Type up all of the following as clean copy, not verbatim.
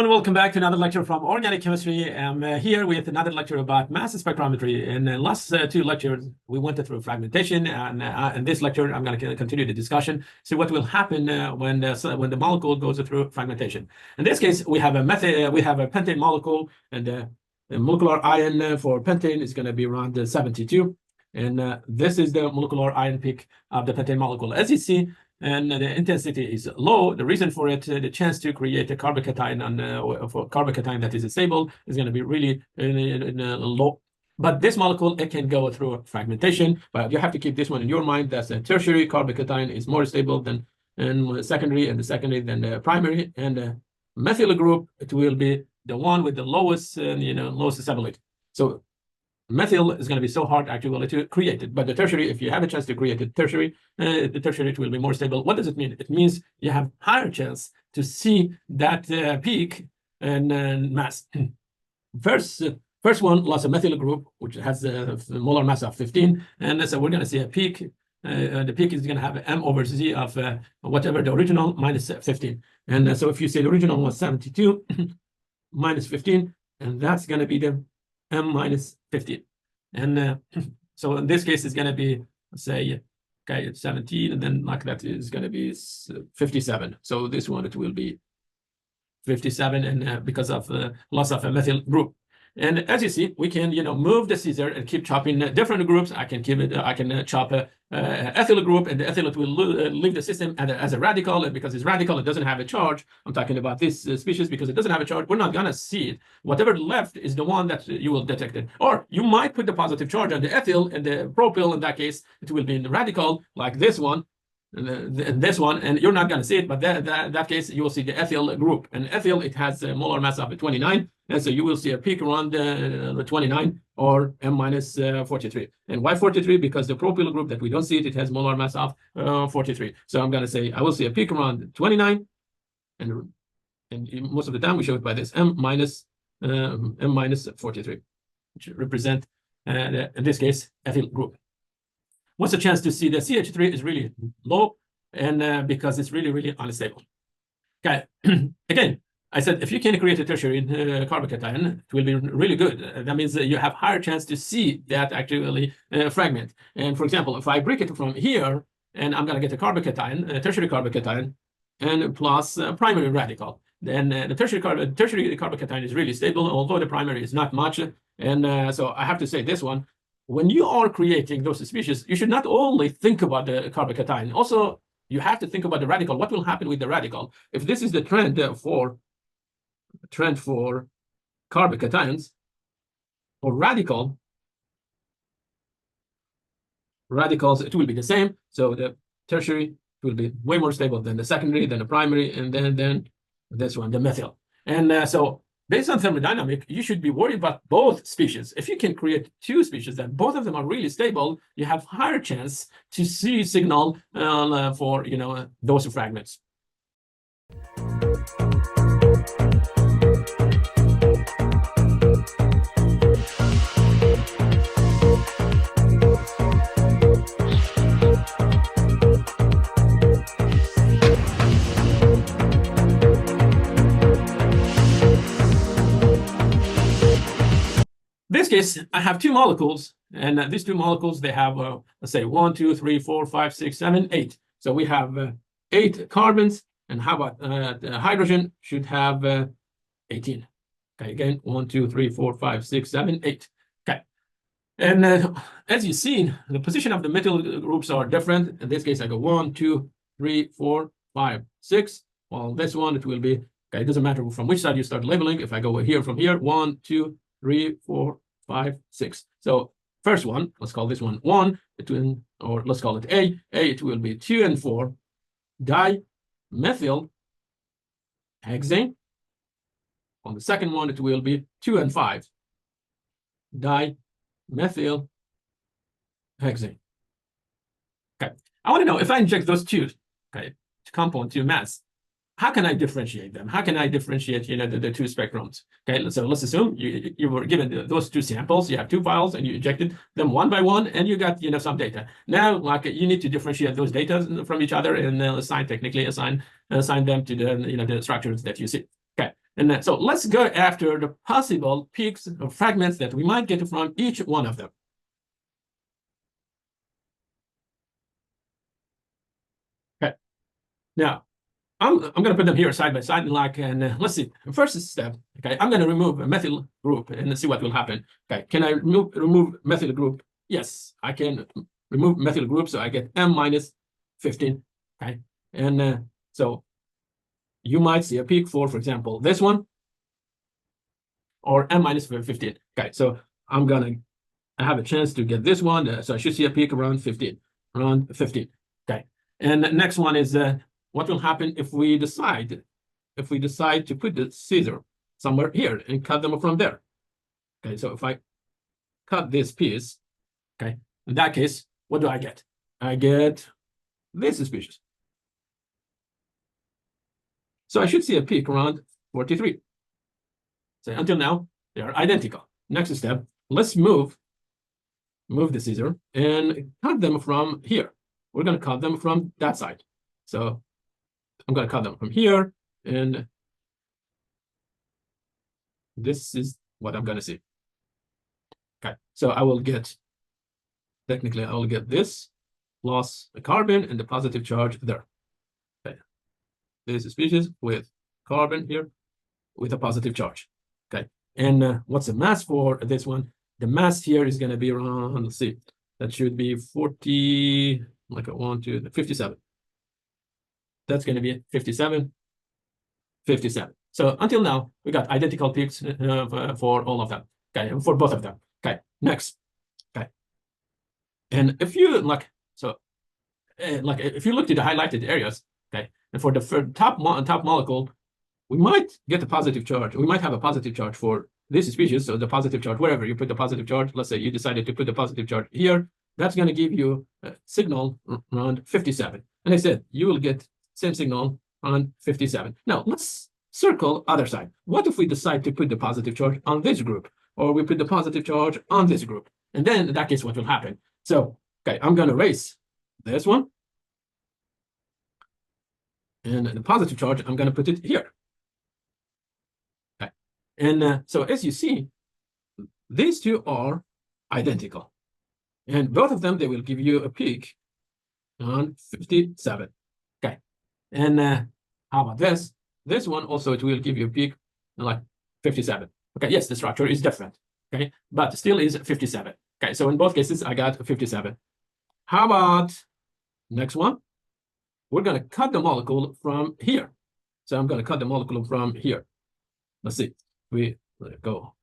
everyone, welcome back to another lecture from Organic Chemistry. I'm here with another lecture about mass spectrometry. In the last two lectures, we went through fragmentation, and in this lecture, I'm going to continue the discussion, see what will happen when the molecule goes through fragmentation. In this case, we have a pentane molecule, and the molecular ion for pentane is going to be around 72, and this is the molecular ion peak of the pentane molecule. As you see, and the intensity is low. The reason for it, the chance to create a carbocation for carbocation that is stable is going to be really low. But this molecule, it can go through fragmentation, but you have to keep this one in your mind. That's a tertiary carbocation is more stable than secondary, and the secondary than the primary. And the methyl group, it will be the one with the lowest, lowest stability. So methyl is going to be so hard actually to create it, but the tertiary, if you have a chance to create it tertiary, the tertiary it will be more stable. What does it mean? It means you have higher chance to see that peak and mass. First one was a methyl group, which has a molar mass of 15, and so we're going to see a peak. The peak is going to have M over Z of whatever the original minus 15, and so if you say the original was 72 minus 15, and that's going to be the M minus 15. And so in this case, it's going to be, say, okay, it's 17, and then like that is going to be 57. So this one, it will be 57, and because of the loss of a methyl group. And as you see, we can, move the scissor and keep chopping different groups. I can chop a ethyl group, and the ethyl will leave the system as a radical. And because it's radical, it doesn't have a charge. I'm talking about this species because it doesn't have a charge. We're not gonna see it. Whatever left is the one that you will detect it. Or you might put the positive charge on the ethyl, and the propyl, in that case, it will be in the radical, like this one. And this one, and you're not going to see it, but that case, you will see the ethyl group. And ethyl, it has a molar mass of 29, and so you will see a peak around 29 or M minus 43. And why 43? Because the propyl group that we don't see it has molar mass of 43. So I'm going to say I will see a peak around 29, and most of the time we show it by this M minus 43, which represent in this case ethyl group. What's the chance to see the CH3 is really low, and because it's really, really unstable. Okay, again, I said if you can create a tertiary carbocation, it will be really good. That means that you have higher chance to see that actually fragment. And for example, if I break it from here, and I'm going to get a carbocation, a tertiary carbocation, and plus primary radical, then the tertiary carbocation is really stable, although the primary is not much. And so I have to say this one. When you are creating those species, you should not only think about the carbocation. Also, you have to think about the radical. What will happen with the radical? If this is the trend for carbocations, for radicals, it will be the same. So the tertiary will be way more stable than the secondary, than the primary, and then this one, the methyl. And so based on thermodynamics, you should be worried about both species. If you can create two species that both of them are really stable, you have higher chance to see signal for those fragments. In this case, I have two molecules, and these two molecules, they have, let's say, 1, 2, 3, 4, 5, 6, 7, 8. So we have 8 carbons, and how about the hydrogen should have 18. Okay, again, 1, 2, 3, 4, 5, 6, 7, 8. Okay, and as you've seen, the position of the methyl groups are different. In this case, I go 1, 2, 3, 4, 5, 6. Well, this one, it will be, okay, it doesn't matter from which side you start labeling. If I go here from here, 1, 2, 3, 4, 5, 6. So first one, let's call this one 1, or let's call it A. A, it will be 2 and 4 dimethyl hexane. On the second one, it will be 2 and 5 dimethyl hexane. Okay, I want to know if I inject those two, okay, compound to mass, how can I differentiate them? How can I differentiate, the two spectrums? Okay, so let's assume you were given those two samples. You have two vials, and you injected them one by one, and you got, some data. Now, like, you need to differentiate those data from each other and technically assign them to the, the structures that you see. Okay, And so let's go after the possible peaks or fragments that we might get from each one of them. Okay. Now, I'm going to put them here side by side, and let's see. First step, okay, I'm going to remove a methyl group and see what will happen. Okay, can I remove methyl group? Yes, I can remove methyl group, so I get M minus 15. Okay, and so you might see a peak for example, this one, or M minus 15. Okay, so I'm gonna have a chance to get this one, so I should see a peak around 15, around 15. Okay, and the next one is what will happen if we decide to put the scissor somewhere here and cut them from there. Okay, so if I cut this piece, okay, in that case, what do I get? I get this species. So I should see a peak around 43. So until now, they are identical. Next step, let's move the scissor and cut them from here. We're going to cut them from that side. So I'm going to cut them from here, and this is what I'm going to see. Okay, so I will get, technically, I will get this plus a carbon and the positive charge there. Okay, this species with carbon here with a positive charge. Okay, and what's the mass for this one? The mass here is going to be around, let's see, that should be 40, like a 1, 2, 57. That's going to be 57, 57. So until now, we got identical peaks for all of them. Okay, for both of them. Okay, next. Okay, and if you like if you look to the highlighted areas, okay, and for the top molecule, we might get a positive charge. We might have a positive charge for this species. So the positive charge, wherever you put the positive charge, let's say you decided to put the positive charge here, that's going to give you a signal around 57. And I said you will get same signal on 57. Now let's circle other side. What if we decide to put the positive charge on this group, or we put the positive charge on this group? And then in that case, what will happen? So, okay, I'm going to erase this one. And the positive charge, I'm going to put it here. Okay. And so as you see, these two are identical. And both of them, they will give you a peak on 57. Okay. And how about this? This one also, it will give you a peak like 57. Okay, yes, the structure is different. Okay, but still is 57. Okay, so in both cases, I got 57. How about next one? We're going to cut the molecule from here. So I'm going to cut the molecule from here. Let's see. We go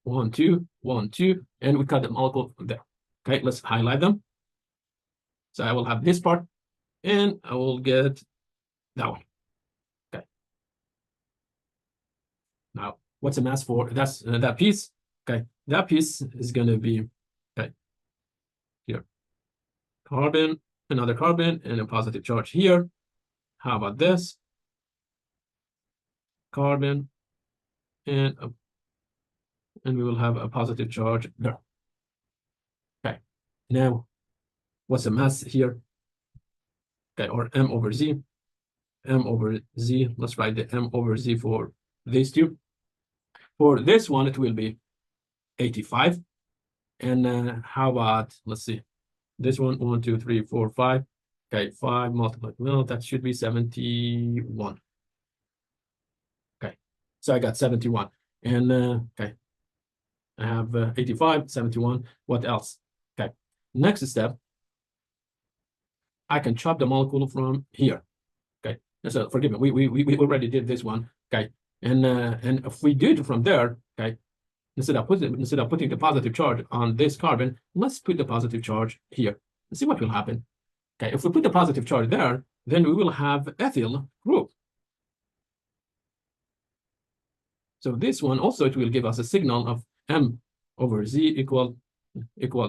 1, 2, 1, 2, and we cut the molecule from there. Okay, let's highlight them. So I will have this part, and I will get that one. Okay. Now, what's the mass for that piece? Okay, that piece is going to be, okay, here, carbon, another carbon, and a positive charge here. How about this? Carbon, and we will have a positive charge there. Okay, now what's the mass here? Okay, or M over Z. M over Z, let's write the M over Z for these two. For this one, it will be 85. And how about, let's see, this one, 1, 2, 3, 4, 5. Okay, 5 multiplied, well, that should be 71. Okay, so I got 71. And okay, I have 85, 71. What else? Okay, next step, I can chop the molecule from here. Okay, so forgive me, we already did this one. Okay, and if we do it from there, okay, instead of putting the positive charge on this carbon, let's put the positive charge here and see what will happen. Okay, if we put the positive charge there, then we will have ethyl group. So this one also, it will give us a signal of M over Z equal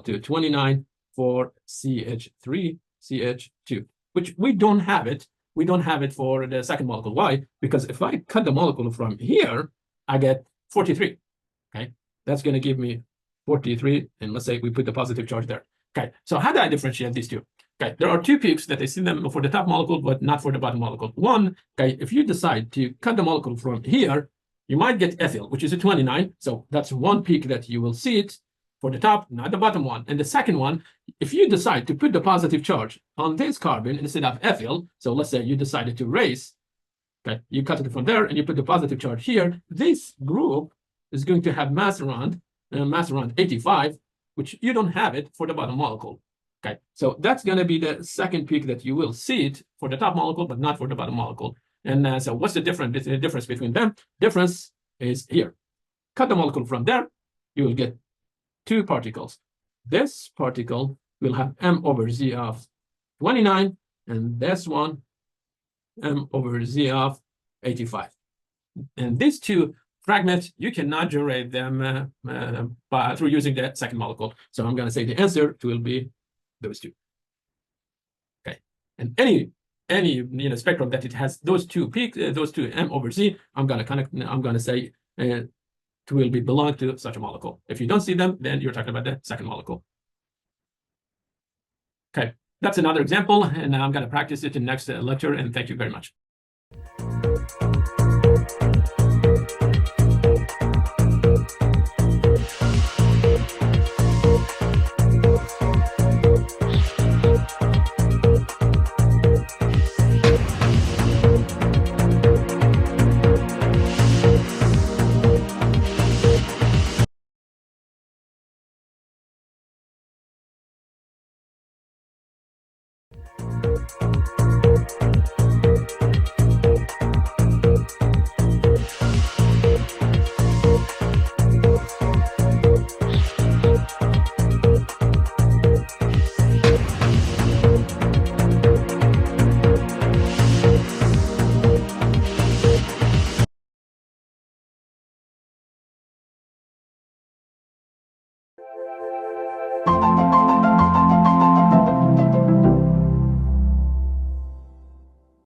to 29 for CH3, CH2, which we don't have it. We don't have it for the second molecule. Why? Because if I cut the molecule from here, I get 43. Okay, that's going to give me 43. And let's say we put the positive charge there. Okay, so how do I differentiate these two? Okay, there are two peaks that I see them for the top molecule, but not for the bottom molecule. One, okay, if you decide to cut the molecule from here, you might get ethyl, which is a 29. So that's one peak that you will see it for the top, not the bottom one. And the second one, if you decide to put the positive charge on this carbon instead of ethyl, so let's say you decided to raise, okay, you cut it from there and you put the positive charge here, this group is going to have mass around 85, which you don't have it for the bottom molecule. Okay, so that's going to be the second peak that you will see it for the top molecule, but not for the bottom molecule. And so what's the difference? The difference between them? Difference is here. Cut the molecule from there, you will get two particles. This particle will have m over z of 29, and this one m over z of 85. And these two fragments, you cannot generate them through using the second molecule. So I'm going to say the answer will be those two. Okay, and any spectrum that it has those two peaks, those two m over z, I'm going to say it will be belong to such a molecule. If you don't see them, then you're talking about the second molecule. Okay, that's another example, and I'm going to practice it in the next lecture. And thank you very much.